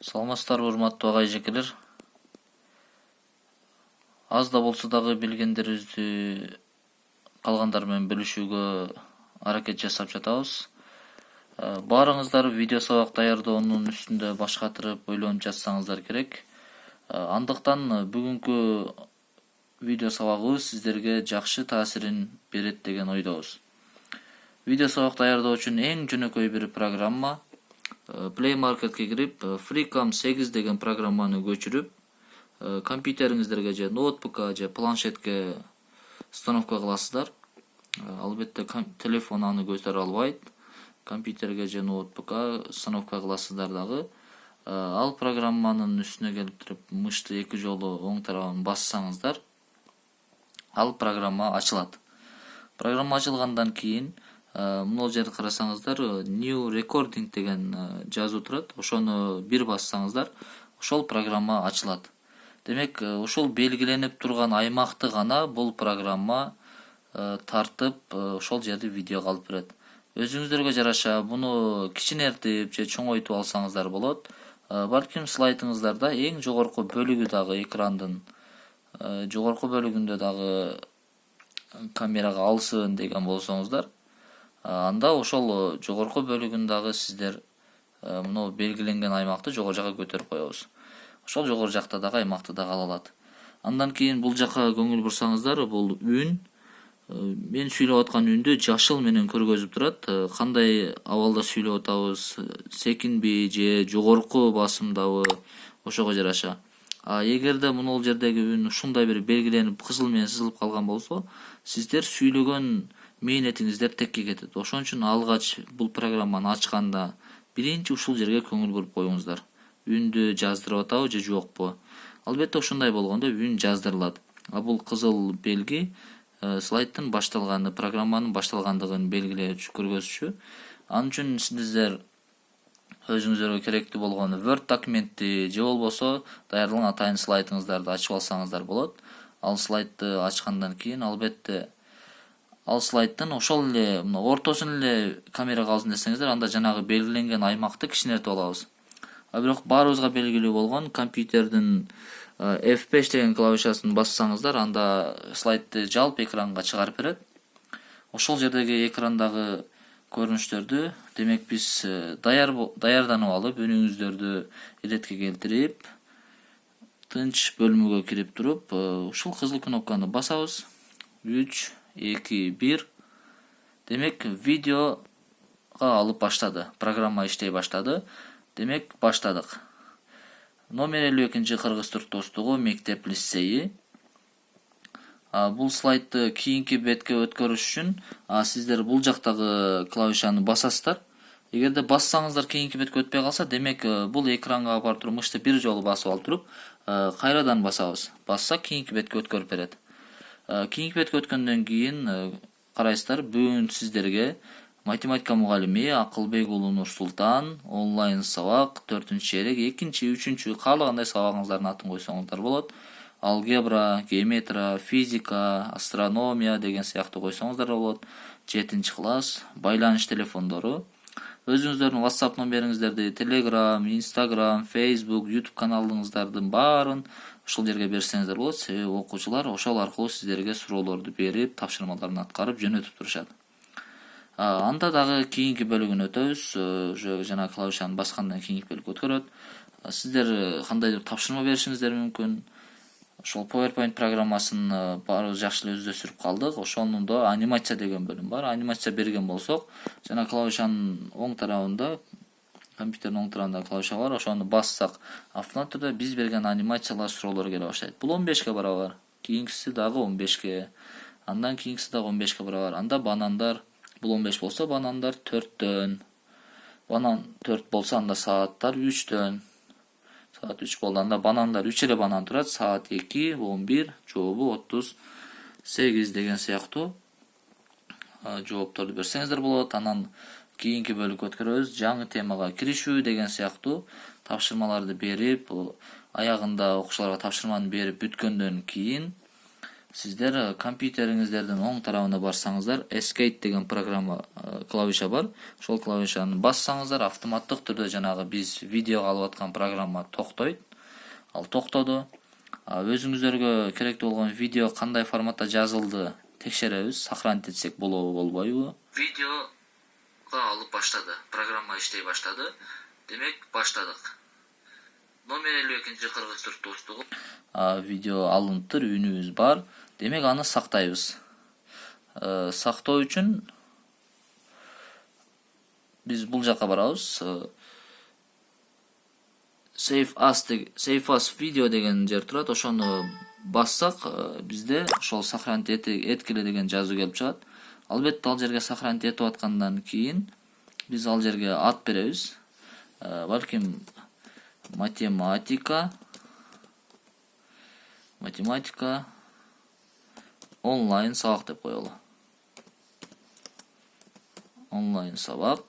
Саламатсыздарбы, урматтуу агай эжекелер. Аз да болсо дагы билгендерибизди калгандар менен бөлүшүүгө аракет жасап жатабыз. Баарыңыздар видео сабак даярдоонун үстүндө баш катырып ойлонуп жатсаңыздар керек. Андыктан бүгүнкү видео сабагыбыз сиздерге жакшы таасирин берет деген ойдобуз. Видео сабак даярдоо үчүн эң жөнөкөй бир программа Play Market'ке кирип FreeCam 8 деген программаны көчүрүп, компьютериңиздерге же ноутбукка же планшетке установка кыласыздар. Албетте телефон аны көтөрө албайт. Компьютерге же ноутбукка установка кыласыздар дагы. Ал программанын үстүнө келип туруп мышты эки жолу оң тарабын бассаңыздар, ал программа ачылат. Программа ачылгандан кийин мына жерди карасаңыздар, New Recording деген жазуу турат. Ошону бир бассаңыздар, ошол программа ачылат. Демек, ошол белгиленип турган аймакты гана бул программа тартып, ошол жерди видеого алып берет. Өзүңүздөргө жараша буну кичинертип же чоңойтуп алсаңыздар болот. Балким слайдыңыздарда эң жогорку бөлүгү дагы экрандын жогорку бөлүгүндө дагы камерага алсын деген болсоңуздар, анда ошол жогорку бөлүгүн дагы сиздер мына белгиленген аймакты жогору жака көтөрүп коебуз. Ошол жогору жакта дагы аймакты дагы ала алат. Андан кийин бул жака көңүл бурсаңыздар, бул үн, мен сүйлөп аткан үндү жашыл менен көргөзүп турат. Кандай абалда сүйлөп атабыз, секинби же жогорку басымдабы, ошого жараша. Эгерде мына жердеги үн ушундай бир белгиленип кызыл менен сызылып калган болсо, сиздер сүйлөгөн мээнетиңиздер текке кетет. Ошон үчүн алгач бул программаны ачканда биринчи ушул жерге көңүл буруп коюңуздар. Үндү жаздырып атабы же жокпу? Албетте ошондой болгондо үн жаздырылат. Бул кызыл белги слайдтын башталганы, программанын башталгандыгын белгилөөчү, көргөзчү. Ал үчүн сиздер өзүңүзгө керектүү болгон Word документти же болбосо даярдалган атайын слайдыңыздарды ачып алсаңыздар болот. Ал слайдты ачкандан кийин албетте ал слайдтын ошол эле мына ортосун эле камерага алсын десеңиздер, анда жанагы белгиленген аймакты кичинертип алабыз. Бирок баарыбызга белгилүү болгон компьютердин F5 деген клавишасын бассаңыздар, анда слайдты жалп экранга чыгарып берет. Ошол жердеги экрандагы көрүнүштөрдү, демек биз даярданып алып, үнүңүздөрдү иретке келтирип, тынч бөлмөгө кирип туруп, ушул кызыл кнопканы басабыз. 3, 2, 1. Демек, видеого алып баштады. Программа иштей баштады. Демек, баштадык. Номер 52 Кыргыз-Түрк достугу мектеп лицейи. Бул слайдты кийинки бетке өткөрүш үчүн сиздер бул жактагы клавишаны басасыздар. Эгерде бассаңыздар кийинки бетке өтпөй калса, демек бул экранга алып барып туруп мышты бир жолу басып алып туруп, кайрадан басабыз. Басса кийинки бетке өткөрүп берет. Кийинки бетке өткөндөн кийин карайсыздар, бүгүн сиздерге математика мугалими Акылбек уулу Нурсултан онлайн сабак 4-черек, 2-чи, 3-чү каалагандай сабагыңыздардын атын койсоңуздар болот. Алгебра, геометрия, физика, астрономия деген сыяктуу койсоңуздар болот. 7-чи класс, байланыш телефондору. Өзүңүздөрдүн WhatsApp номериңиздерди Telegram, Instagram, Facebook, YouTube каналыңыздардын баарын ушул жерге берсеңиздер болот. Себеби окуучулар ошол аркылуу сиздерге суроолорду берип, тапшырмаларын аткарып жөнөтүп турушат. Анда дагы кийинки бөлүгүнө өтөбүз. Жана клавишаны баскандан кийинки бөлүккө өткөрөт. Сиздер кандайдыр тапшырма беришиңиздер мүмкүн. Ошол PowerPoint программасын баарыбыз жакшы эле өздөштүрүп калдык. Ошондо анимация деген бөлүм бар. Анимация берген болсок, жана клавишанын оң тарабында, компьютердин оң тарабында клавиша бар. Ошону бассак, автомат түрдө биз берген анимациялар, суроолор келе баштайт. Бул 15ке барабар. Кийинкиси дагы 15ке. Андан кийинкиси дагы 15ке барабар. Анда банандар, бул 15 болсо, банандар 4төн. Банан 4 болсо, анда сааттар 3төн. Saat 3 болду. Анда банандар 3 эле банан турат. Saat 2, 11, жообу 38 деген сыяктуу жоопторду берсеңиздер болот. Анан кийинки бөлүккө өткөрөбүз. Жаңы темага киришүү деген сыяктуу тапшырмаларды берип, аягында окуучуларга тапшырманы берип бүткөндөн кийин Сиздер компьютериңиздердин оң тарабына барсаңыздар, Escape деген программа клавиша бар. Ошол клавишаны бассаңыздар, автоматтык түрдө жанагы биз видео алып аткан программа токтойт. Ал токтоду. Өзүңүздөргө керектүү болгон видео кандай форматта жазылды текшеребиз, сохранить этсек болобу, болбойбу? Видеого алып баштады. Программа иштей баштады. Демек, баштадык. Номер 52-нчи кыргыз түрк достугу. Видео алыныптыр, үнүбүз бар. Демек, аны сактайбыз. Сактоо үчүн биз бул жака барабыз. Save as video деген жер турат. Ошону бассак, бизде ошол сохранить эткиле деген жазуу келип чыгат. Албетте ал жерге сохранить этип аткандан кийин биз ал жерге ат беребиз. Балким математика онлайн сабак деп коелу. Онлайн сабак.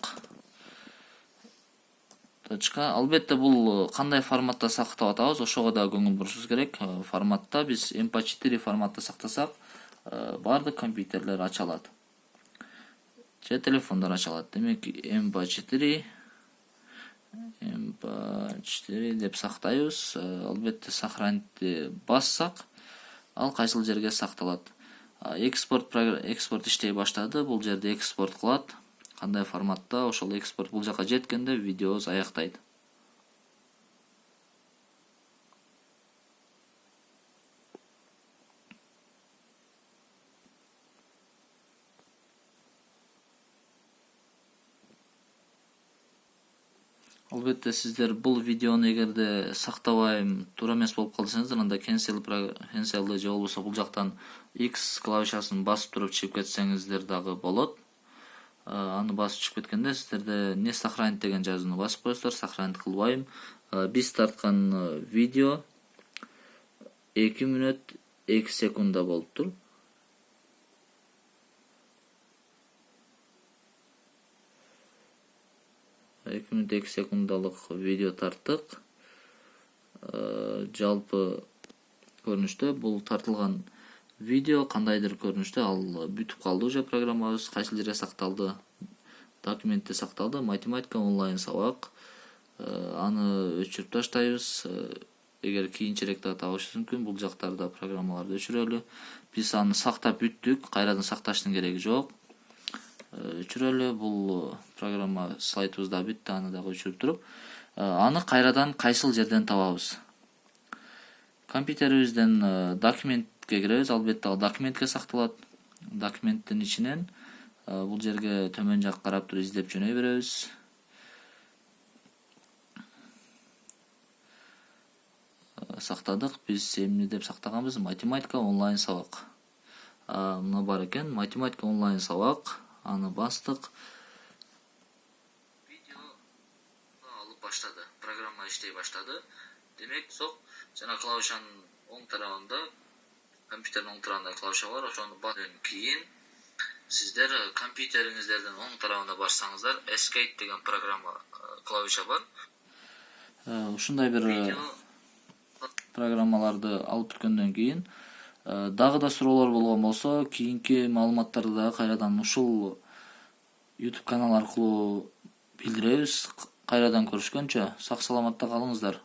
Албетте бул кандай форматта сактап атабыз, ошого да көңүл бурушубуз керек. Форматта биз MP4 форматта сактасак, бардык компьютерлер ачалат. Же телефондар ачалат. Демек, MP4 деп сактайбыз. Албетте сохранить бассак, ал кайсыл жерге сакталат. Экспорт иштей баштады. Бул жерде экспорт кылат. Кандай форматта, ошол экспорт бул жака жеткенде видеобуз аяктайт. Албетте сиздер бул видеону эгерде сактабайм, туура эмес болуп калсаңыздар, анда cancelды же болбосо бул жактан X клавишасын басып туруп чыгып кетсеңиздер дагы болот. Аны басып чыгып кеткенде сиздерде не сохранить деген жазууну басып коесуздар, сохранить кылбайм. Биз тарткан видео 2 мүнөт 2 секундда болуптур. 2 мүнөт 2 секундалык видео тарттык. Жалпы көрүнүштө бул тартылган видео кандайдыр көрүнүштө ал бүтүп калды уже программабыз, кайсыл жерге сакталды, документте сакталды, математика онлайн сабак. Аны өчүрүп таштайбыз. Эгер кийинчерээк да табышыбыз мүмкүн, бул жактарда программаларды өчүрөлү. Биз аны сактап бүттүк, кайрадан сакташтын кереги жок. Өчүрөлү, бул программа слайдыбызда бүттү, аны дагы өчүрүп туруп, аны кайрадан кайсыл жерден табабыз? Компьютерибизден документке киребиз, албетте ал документке сакталат. Документтин ичинен бул жерге төмөн жак карап туруп издеп жөнөй беребиз. Сактадык, биз эмне деп сактаганбыз? Математика онлайн сабак. Мына бар экен, математика онлайн сабак. Аны бастык. Видео алып баштады. Программа иштей баштады. Демек, жана клавишанын оң тарабында, компьютердин оң тарабында клавиша бар. Ошону баскандан кийин сиздер компьютериңиздердин оң тарабына барсаңыздар, Escape деген программа клавиша бар. Ушундай бир программаларды алып бүткөндөн кийин дагы да суроолор болгон болсо, кийинки маалыматтарды дагы кайрадан ушул YouTube канал аркылуу билдиребиз. Кайрадан көрүшкөнчө сак саламатта калыңыздар.